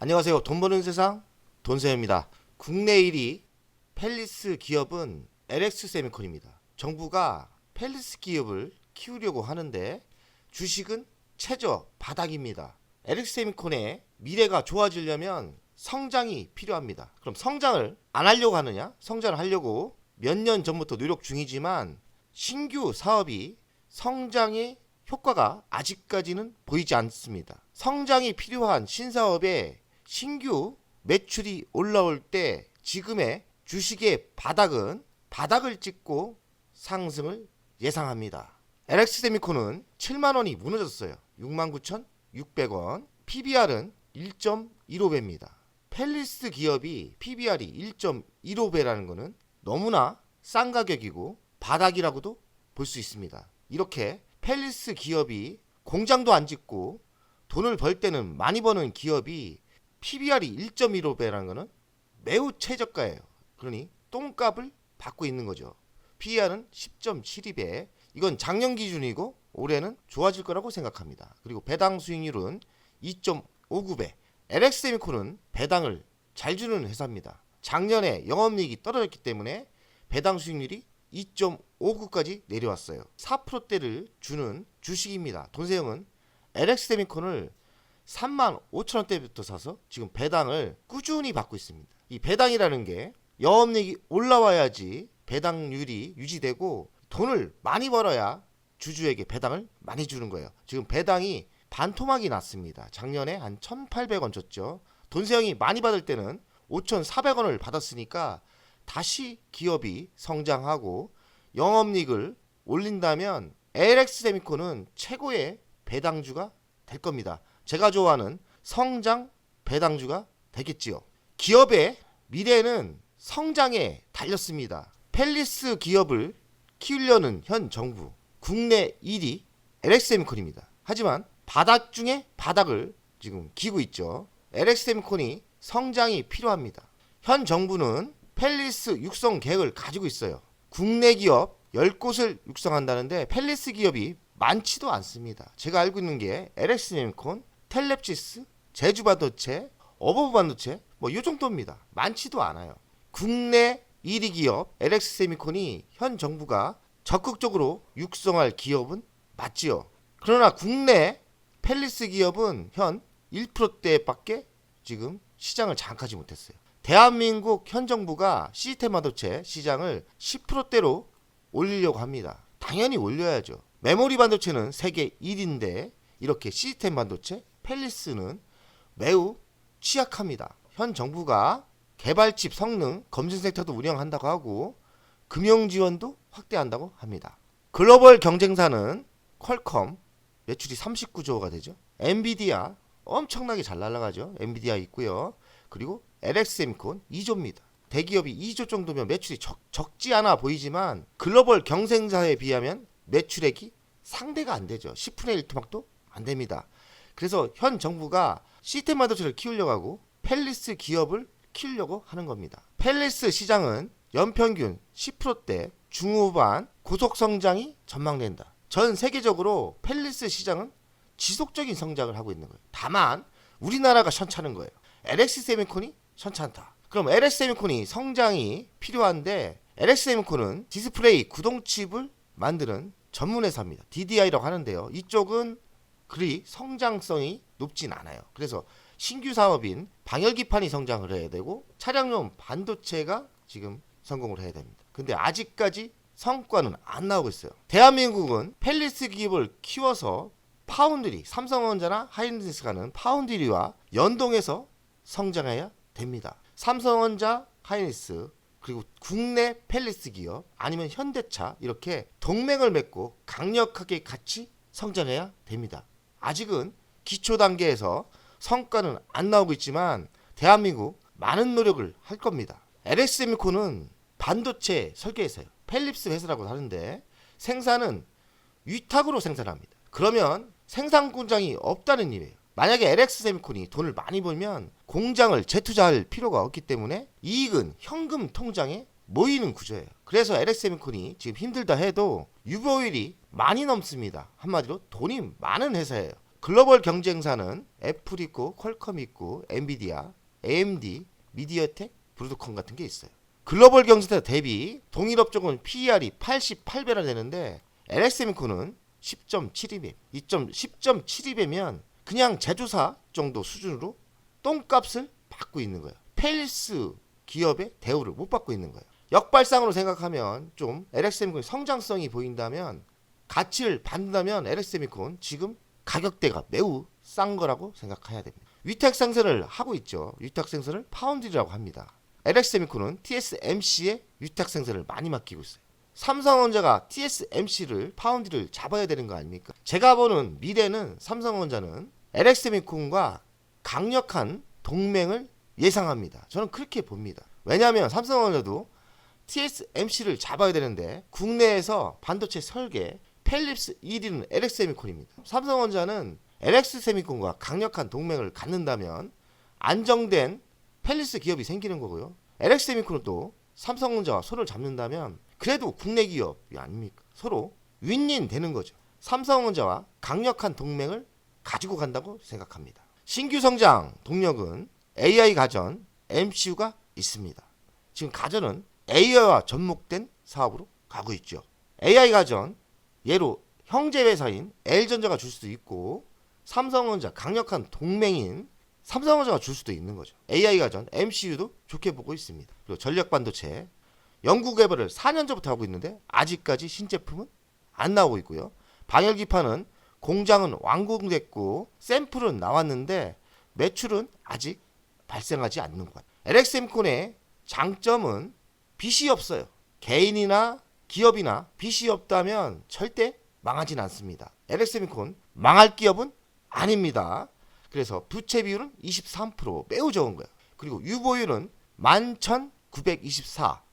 안녕하세요. 돈 버는 세상 돈세입니다. 국내 1위 펠리스 기업은 LX 세미콘입니다. 정부가 펠리스 기업을 키우려고 하는데 주식은 최저 바닥입니다. LX 세미콘의 미래가 좋아지려면 성장이 필요합니다. 그럼 성장을 안 하려고 하느냐? 성장을 하려고 몇 년 전부터 노력 중이지만 신규 사업이 성장의 효과가 아직까지는 보이지 않습니다. 성장이 필요한 신사업에 신규 매출이 올라올 때 지금의 주식의 바닥을 찍고 상승을 예상합니다. LX세미콘은 7만원이 무너졌어요. 69,600원. PBR은 1.15배입니다. 펠리스 기업이 PBR이 1.15배라는 것은 너무나 싼 가격이고 바닥이라고도 볼 수 있습니다. 이렇게 펠리스 기업이 공장도 안 짓고 돈을 벌 때는 많이 버는 기업이 PBR이 1.15배라는 것은 매우 최저가예요. 그러니 똥값을 받고 있는 거죠. PER은 10.72배. 이건 작년 기준이고 올해는 좋아질 거라고 생각합니다. 그리고 배당 수익률은 2.59배. LX세미콘은 배당을 잘 주는 회사입니다. 작년에 영업이익이 떨어졌기 때문에 배당 수익률이 2.59까지 내려왔어요. 4%대를 주는 주식입니다. 돈세형은 LX세미콘을 35,000원대부터 사서 지금 배당을 꾸준히 받고 있습니다. 이 배당이라는 게 영업이익이 올라와야지 배당률이 유지되고 돈을 많이 벌어야 주주에게 배당을 많이 주는 거예요. 지금 배당이 반토막이 났습니다. 작년에 한 1,800원 줬죠. 돈세형이 많이 받을 때는 5,400원을 받았으니까 다시 기업이 성장하고 영업이익을 올린다면 LX세미콘은 최고의 배당주가 될 겁니다. 제가 좋아하는 성장 배당주가 되겠지요. 기업의 미래는 성장에 달렸습니다. 펠리스 기업을 키우려는 현 정부 국내 1위 LX세미콘입니다. 하지만 바닥 중에 바닥을 지금 기고 있죠. LX세미콘이 성장이 필요합니다. 현 정부는 펠리스 육성 계획을 가지고 있어요. 국내 기업 10곳을 육성한다는데 펠리스 기업이 많지도 않습니다. 제가 알고 있는 게 LX세미콘, 텔랩시스, 제주반도체, 어버브반도체 이 정도입니다. 많지도 않아요. 국내 1위 기업 LX세미콘이 현 정부가 적극적으로 육성할 기업은 맞지요. 그러나 국내 펠리스 기업은 현 1%대밖에 지금 시장을 장악하지 못했어요. 대한민국 현 정부가 시스템 반도체 시장을 10%대로 올리려고 합니다. 당연히 올려야죠. 메모리 반도체는 세계 1위인데 이렇게 시스템 반도체, 펠리스는 매우 취약합니다. 현 정부가 개발칩 성능 검증 센터도 운영한다고 하고 금융 지원도 확대한다고 합니다. 글로벌 경쟁사는 퀄컴 매출이 39조가 되죠. 엔비디아 엄청나게 잘 날아가죠. 엔비디아 있고요. 그리고 LX세미콘 2조입니다. 대기업이 2조 정도면 매출이 적지 않아 보이지만 글로벌 경쟁사에 비하면 매출액이 상대가 안 되죠. 10분의 1 토막도 안 됩니다. 그래서 현 정부가 시스템 반도체를 키우려고 하고 펠리스 기업을 키우려고 하는 겁니다. 펠리스 시장은 연평균 10%대 중후반 고속 성장이 전망된다. 전 세계적으로 펠리스 시장은 지속적인 성장을 하고 있는 거예요. 다만 우리나라가 현찮은 거예요. LX세미콘이 현찮다. 그럼 LX세미콘이 성장이 필요한데 LX세미콘은 디스플레이 구동칩을 만드는 전문 회사입니다. DDI라고 하는데요. 이쪽은 그리 성장성이 높진 않아요. 그래서 신규 사업인 방열기판이 성장을 해야 되고 차량용 반도체가 지금 성공을 해야 됩니다. 근데 아직까지 성과는 안 나오고 있어요. 대한민국은 펠리스 기업을 키워서 파운드리, 삼성전자나 하이닉스가는 파운드리와 연동해서 성장해야 됩니다. 삼성전자, 하이닉스 그리고 국내 펠리스 기업 아니면 현대차 이렇게 동맹을 맺고 강력하게 같이 성장해야 됩니다. 아직은 기초 단계에서 성과는 안 나오고 있지만 대한민국 많은 노력을 할 겁니다. LX세미콘은 반도체 설계회사예요. 펠립스 회사라고 하는데 생산은 위탁으로 생산합니다. 그러면 생산 공장이 없다는 일이에요. 만약에 LX세미콘이 돈을 많이 벌면 공장을 재투자할 필요가 없기 때문에 이익은 현금 통장에 모이는 구조예요. 그래서 LX세미콘이 지금 힘들다 해도 유보율이 많이 넘습니다. 한마디로 돈이 많은 회사예요. 글로벌 경쟁사는 애플 있고 퀄컴 있고 엔비디아, AMD, 미디어텍, 브로드컴 같은 게 있어요. 글로벌 경쟁사 대비 동일업종은 PER이 88배나 되는데 LX세미콘은 10.72배, 10.72배면 그냥 제조사 정도 수준으로 똥값을 받고 있는 거예요. 펠리스 기업의 대우를 못 받고 있는 거예요. 역발상으로 생각하면 좀 LX세미콘의 성장성이 보인다면 가치를 받는다면 LX세미콘 지금 가격대가 매우 싼 거라고 생각해야 됩니다. 위탁 생산을 하고 있죠. 위탁 생산을 파운드리라고 합니다. LX세미콘은 TSMC의 위탁 생산을 많이 맡기고 있어요. 삼성전자가 TSMC를 파운드리를 잡아야 되는 거 아닙니까? 제가 보는 미래는 삼성전자는 LX세미콘과 강력한 동맹을 예상합니다. 저는 그렇게 봅니다. 왜냐하면 삼성전자도 TSMC를 잡아야 되는데 국내에서 반도체 설계 펠립스 1위는 LX세미콘입니다. 삼성전자는 LX세미콘과 강력한 동맹을 갖는다면 안정된 펠리스 기업이 생기는 거고요. LX세미콘은 또 삼성전자와 손을 잡는다면 그래도 국내 기업이 아닙니까? 서로 윈윈 되는 거죠. 삼성전자와 강력한 동맹을 가지고 간다고 생각합니다. 신규 성장 동력은 AI 가전, MCU가 있습니다. 지금 가전은 AI와 접목된 사업으로 가고 있죠. AI 가전, 예로 형제 회사인 L전자가 줄 수도 있고 삼성전자 강력한 동맹인 삼성전자가 줄 수도 있는 거죠. AI 가전, MCU도 좋게 보고 있습니다. 그리고 전력 반도체 연구 개발을 4년 전부터 하고 있는데 아직까지 신제품은 안 나오고 있고요. 방열기판은 공장은 완공됐고 샘플은 나왔는데 매출은 아직 발생하지 않는 것 같아요. LX세미콘의 장점은 빚이 없어요. 개인이나 기업이나 빚이 없다면 절대 망하진 않습니다. LX세미콘 망할 기업은 아닙니다. 그래서 부채 비율은 23%, 매우 적은 거예요. 그리고 유보율은 11,924,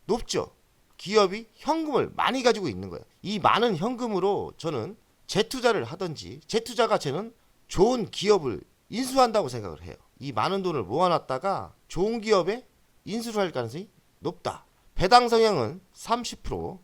높죠. 기업이 현금을 많이 가지고 있는 거예요. 이 많은 현금으로 저는 재투자를 하든지, 재투자가 저는 좋은 기업을 인수한다고 생각을 해요. 이 많은 돈을 모아놨다가 좋은 기업에 인수를 할 가능성이 높다. 배당 성향은 30%,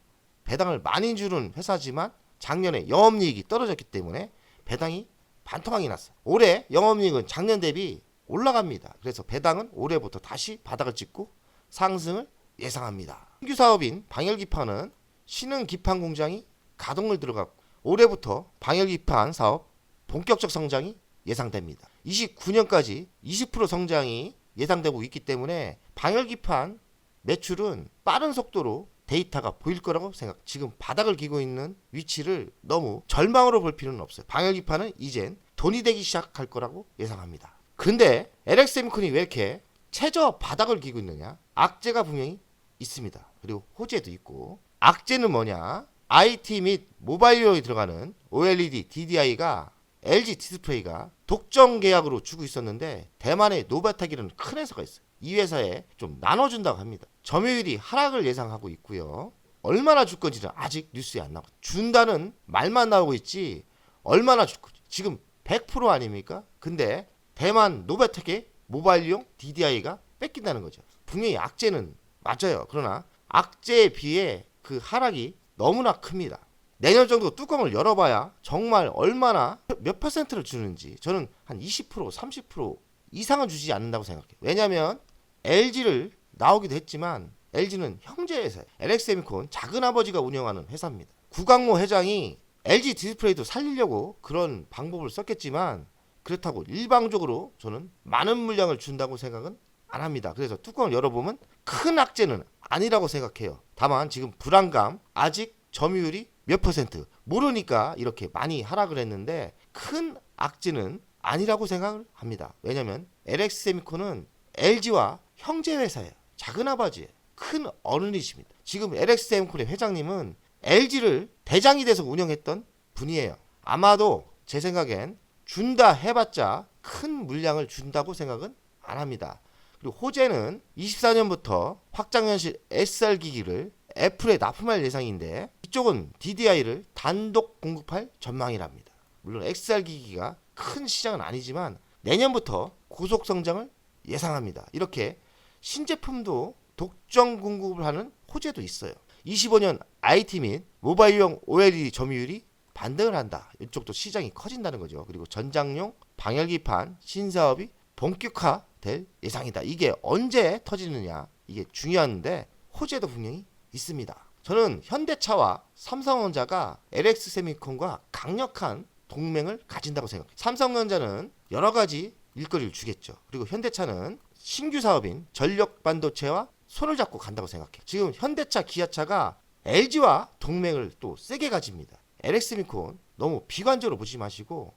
배당을 많이 주는 회사지만 작년에 영업이익이 떨어졌기 때문에 배당이 반토막이 났어요. 올해 영업이익은 작년 대비 올라갑니다. 그래서 배당은 올해부터 다시 바닥을 찍고 상승을 예상합니다. 신규 사업인 방열기판은 신흥기판 공장이 가동을 들어갔고 올해부터 방열기판 사업 본격적 성장이 예상됩니다. 29년까지 20% 성장이 예상되고 있기 때문에 방열기판 매출은 빠른 속도로 데이터가 보일 거라고 생각. 지금 바닥을 기고 있는 위치를 너무 절망으로 볼 필요는 없어요. 방열기판은 이젠 돈이 되기 시작할 거라고 예상합니다. 근데 LX세미콘이 왜 이렇게 최저 바닥을 기고 있느냐? 악재가 분명히 있습니다. 그리고 호재도 있고. 악재는 뭐냐? IT 및 모바일용에 들어가는 OLED DDI가 LG 디스플레이가 독점 계약으로 주고 있었는데 대만의 노바타기라는 큰 회사가 있어요. 이 회사에 좀 나눠준다고 합니다. 점유율이 하락을 예상하고 있고요. 얼마나 줄 건지는 아직 뉴스에 안 나오고 준다는 말만 나오고 있지 얼마나 줄 건지 지금 100% 아닙니까? 근데 대만 노바텍의 모바일용 DDI가 뺏긴다는 거죠. 분명히 악재는 맞아요. 그러나 악재에 비해 그 하락이 너무나 큽니다. 내년 정도 뚜껑을 열어봐야 정말 얼마나 몇 퍼센트를 주는지 저는 한 20%, 30% 이상은 주지 않는다고 생각해요. 왜냐하면 LG를 나오기도 했지만 LG는 형제 회사예요. LX세미콘 작은 아버지가 운영하는 회사입니다. 구광모 회장이 LG 디스플레이도 살리려고 그런 방법을 썼겠지만 그렇다고 일방적으로 저는 많은 물량을 준다고 생각은 안 합니다. 그래서 뚜껑을 열어보면 큰 악재는 아니라고 생각해요. 다만 지금 불안감, 아직 점유율이 몇 퍼센트 모르니까 이렇게 많이 하락을 했는데 큰 악재는 아니라고 생각을 합니다. 왜냐하면 LX세미콘은 LG와 형제 회사예요. 작은 아버지예요. 큰 어른이십니다. 지금 LX세미콘의 회장님은 LG를 대장이 돼서 운영했던 분이에요. 아마도 제 생각엔 준다 해봤자 큰 물량을 준다고 생각은 안 합니다. 그리고 호재는 24년부터 확장현실 SR 기기를 애플에 납품할 예상인데 이쪽은 DDI를 단독 공급할 전망이랍니다. 물론 XR 기기가 큰 시장은 아니지만 내년부터 고속 성장을 예상합니다. 이렇게 신제품도 독점 공급을 하는 호재도 있어요. 25년 IT 및 모바일용 OLED 점유율이 반등을 한다. 이쪽도 시장이 커진다는 거죠. 그리고 전장용 방열기판 신사업이 본격화될 예상이다. 이게 언제 터지느냐, 이게 중요한데 호재도 분명히 있습니다. 저는 현대차와 삼성전자가 LX세미콘과 강력한 동맹을 가진다고 생각해요. 삼성전자는 여러 가지 일거리를 주겠죠. 그리고 현대차는 신규 사업인 전력 반도체와 손을 잡고 간다고 생각해요. 지금 현대차, 기아차가 LG와 동맹을 또 세게 가집니다. LX세미콘 너무 비관적으로 보지 마시고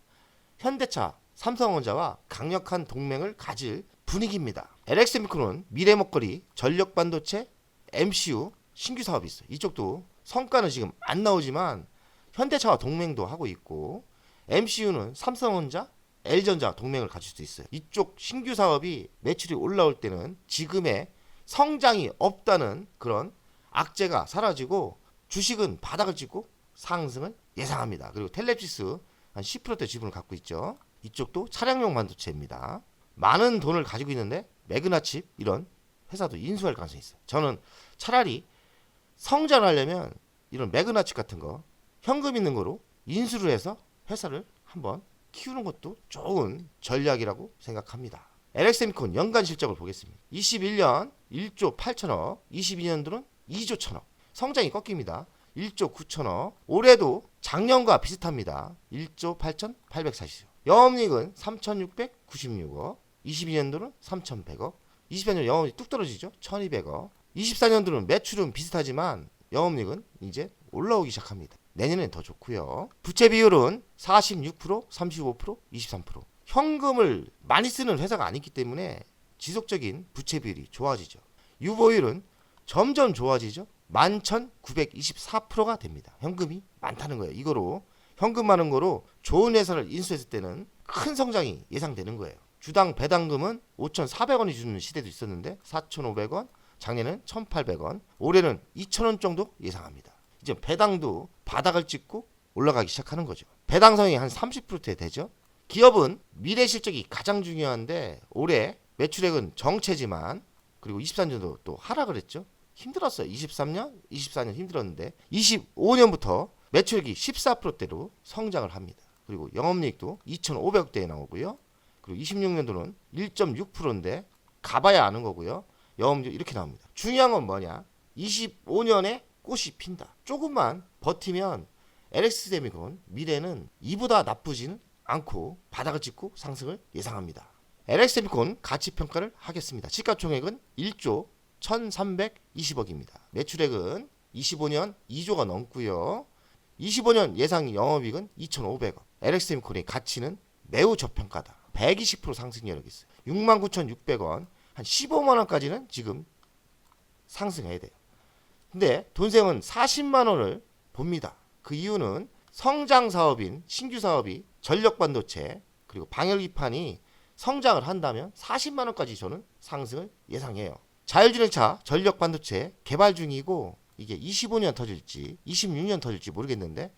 현대차, 삼성전자와 강력한 동맹을 가질 분위기입니다. LX세미콘은 미래 먹거리, 전력 반도체, MCU 신규 사업이 있어요. 이쪽도 성과는 지금 안 나오지만 현대차와 동맹도 하고 있고, MCU는 삼성전자, L전자 동맹을 가질 수도 있어요. 이쪽 신규 사업이 매출이 올라올 때는 지금의 성장이 없다는 그런 악재가 사라지고 주식은 바닥을 찍고 상승을 예상합니다. 그리고 텔레피스 한 10%대 지분을 갖고 있죠. 이쪽도 차량용 반도체입니다. 많은 돈을 가지고 있는데 매그나칩 이런 회사도 인수할 가능성이 있어요. 저는 차라리 성장하려면 이런 매그나칩 같은 거 현금 있는 거로 인수를 해서 회사를 한번 키우는 것도 좋은 전략이라고 생각합니다. LX세미콘 연간 실적을 보겠습니다. 21년 1조 8천억, 22년도는 2조 1천억. 성장이 꺾입니다. 1조 9천억. 올해도 작년과 비슷합니다. 1조 8천 840억. 영업이익은 3,696억. 22년도는 3,100억. 24년 영업이익 뚝 떨어지죠. 1,200억. 24년도는 매출은 비슷하지만 영업이익은 이제 올라오기 시작합니다. 내년엔 더 좋고요. 부채 비율은 46%, 35%, 23%. 현금을 많이 쓰는 회사가 아니기 때문에 지속적인 부채 비율이 좋아지죠. 유보율은 점점 좋아지죠. 11,924%가 됩니다. 현금이 많다는 거예요. 이거로 현금 많은 거로 좋은 회사를 인수했을 때는 큰 성장이 예상되는 거예요. 주당 배당금은 5,400원이 주는 시대도 있었는데 4,500원, 작년은 1,800원, 올해는 2,000원 정도 예상합니다. 이제 배당도 바닥을 찍고 올라가기 시작하는 거죠. 배당성이 한 30%에 되죠. 기업은 미래 실적이 가장 중요한데 올해 매출액은 정체지만, 그리고 23년도 또 하락을 했죠. 힘들었어요. 23년, 24년 힘들었는데 25년부터 매출액이 14%대로 성장을 합니다. 그리고 영업이익도 2,500억대에 나오고요. 그리고 26년도는 1.6%인데 가봐야 아는 거고요. 영업이익 이렇게 나옵니다. 중요한 건 뭐냐? 25년에 꽃이 핀다. 조금만 버티면 LX세미콘 미래는 이보다 나쁘지는 않고 바닥을 찍고 상승을 예상합니다. LX세미콘 가치평가를 하겠습니다. 시가총액은 1조 1320억입니다. 매출액은 25년 2조가 넘고요. 25년 예상 영업이익은 2,500억. LX세미콘의 가치는 매우 저평가다. 120% 상승 여력이 있어요. 69,600원, 한 15만원까지는 지금 상승해야 돼요. 근데 돈세형은 40만원을 봅니다. 그 이유는 성장 사업인 신규 사업이 전력 반도체 그리고 방열기판이 성장을 한다면 40만원까지 저는 상승을 예상해요. 자율주행차 전력 반도체 개발 중이고 이게 25년 터질지 26년 터질지 모르겠는데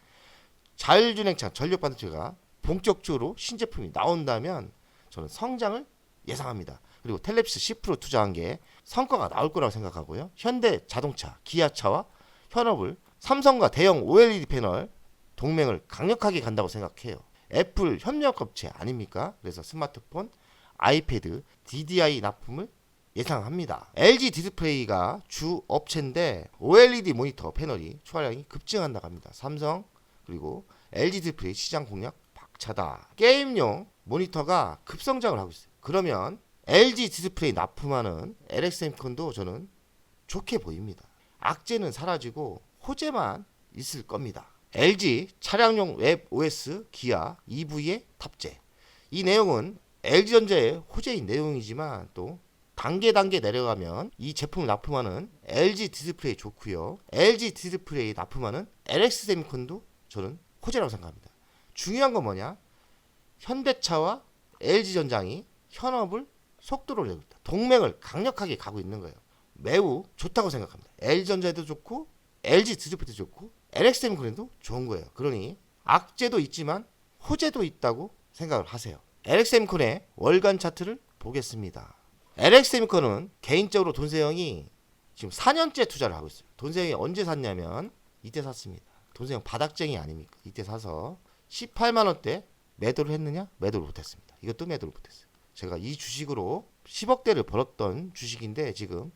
자율주행차 전력 반도체가 본격적으로 신제품이 나온다면 저는 성장을 예상합니다. 그리고 텔레피스 10% 투자한 게 성과가 나올 거라고 생각하고요. 현대자동차, 기아차와 현업을 삼성과 대형 OLED 패널 동맹을 강력하게 간다고 생각해요. 애플 협력업체 아닙니까? 그래서 스마트폰, 아이패드, DDI 납품을 예상합니다. LG 디스플레이가 주 업체인데 OLED 모니터 패널이 출하량이 급증한다고 합니다. 삼성 그리고 LG 디스플레이 시장 공략 박차다. 게임용 모니터가 급성장을 하고 있어요. 그러면 LG 디스플레이 납품하는 LX세미콘도 저는 좋게 보입니다. 악재는 사라지고 호재만 있을 겁니다. LG 차량용 웹 OS 기아 EV에 탑재. 이 내용은 LG전자의 호재인 내용이지만 또 단계 내려가면 이 제품을 납품하는 LG 디스플레이 좋고요. LG 디스플레이 납품하는 LX세미콘도 저는 호재라고 생각합니다. 중요한 건 뭐냐? 현대차와 LG전장이 현업을 속도를 내고 있다. 동맹을 강력하게 가고 있는 거예요. 매우 좋다고 생각합니다. LG전자에도 좋고 LG 디스플레이도 좋고 LX세미콘에도 좋은 거예요. 그러니 악재도 있지만 호재도 있다고 생각을 하세요. LX세미콘의 월간 차트를 보겠습니다. LX세미콘은 개인적으로 돈세형이 지금 4년째 투자를 하고 있어요. 돈세형이 언제 샀냐면 이때 샀습니다. 돈세형 바닥쟁이 아닙니까? 이때 사서 18만 원대 매도를 했느냐? 매도를 못했습니다. 이것도 매도를 못했어요. 제가 이 주식으로 10억대를 벌었던 주식인데 지금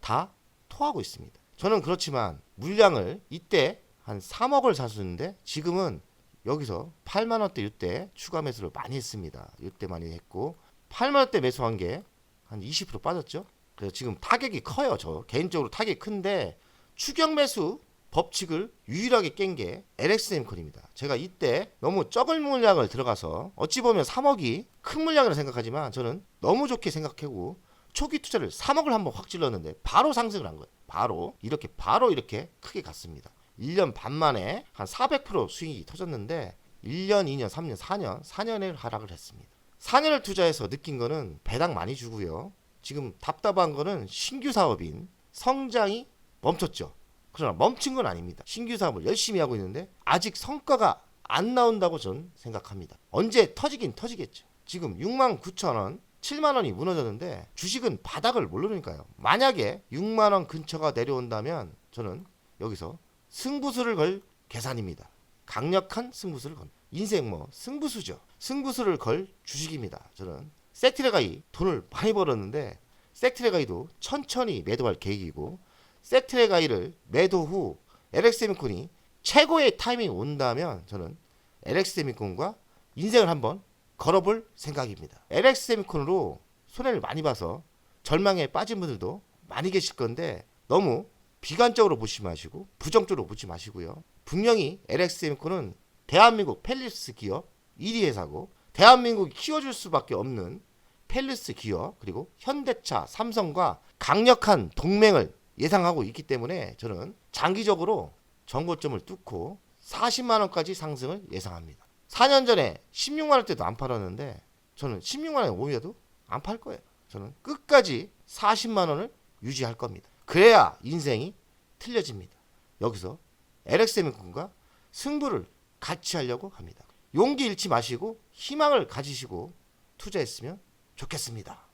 다 토하고 있습니다. 저는 그렇지만 물량을 이때 한 3억을 샀었는데 지금은 여기서 8만 원대 이때 추가 매수를 많이 했습니다. 이때 많이 했고 8만 원대 매수한 게 한 20% 빠졌죠. 그래서 지금 타격이 커요. 저 개인적으로 타격이 큰데 추격 매수 법칙을 유일하게 깬 게 LX세미콘입니다. 제가 이때 너무 적은 물량을 들어가서 어찌 보면 3억이 큰 물량이라 생각하지만 저는 너무 좋게 생각하고 초기 투자를 3억을 한번 확 질렀는데 바로 상승을 한 거예요. 바로 이렇게 크게 갔습니다. 1년 반 만에 한 400% 수익이 터졌는데 1년, 2년, 3년, 4년을 하락을 했습니다. 4년을 투자해서 느낀 거는 배당 많이 주고요. 지금 답답한 거는 신규 사업인 성장이 멈췄죠. 그러나 멈춘 건 아닙니다. 신규 사업을 열심히 하고 있는데 아직 성과가 안 나온다고 저는 생각합니다. 언제 터지긴 터지겠죠. 지금 6만 9천 원, 7만 원이 무너졌는데 주식은 바닥을 모르니까요. 만약에 6만 원 근처가 내려온다면 저는 여기서 승부수를 걸 계산입니다. 강력한 승부수를 건. 인생 승부수죠. 승부수를 걸 주식입니다. 저는 섹트레가이 돈을 많이 벌었는데 섹트레가이도 천천히 매도할 계획이고 섹트레가이를 매도 후 LX세미콘이 최고의 타이밍이 온다면 저는 LX세미콘과 인생을 한번 걸어볼 생각입니다. LX세미콘으로 손해를 많이 봐서 절망에 빠진 분들도 많이 계실 건데 너무 비관적으로 보지 마시고 부정적으로 보지 마시고요. 분명히 LX세미콘은 대한민국 펠리스 기업 1위 회사고 대한민국이 키워줄 수밖에 없는 펠리스 기업 그리고 현대차, 삼성과 강력한 동맹을 예상하고 있기 때문에 저는 장기적으로 정고점을 뚫고 40만 원까지 상승을 예상합니다. 4년 전에 16만 원대도 안 팔았는데 저는 16만 원에 오면도 안 팔 거예요. 저는 끝까지 40만 원을 유지할 겁니다. 그래야 인생이 틀려집니다. 여기서 LX세미콘과 승부를 같이 하려고 합니다. 용기 잃지 마시고 희망을 가지시고 투자했으면 좋겠습니다.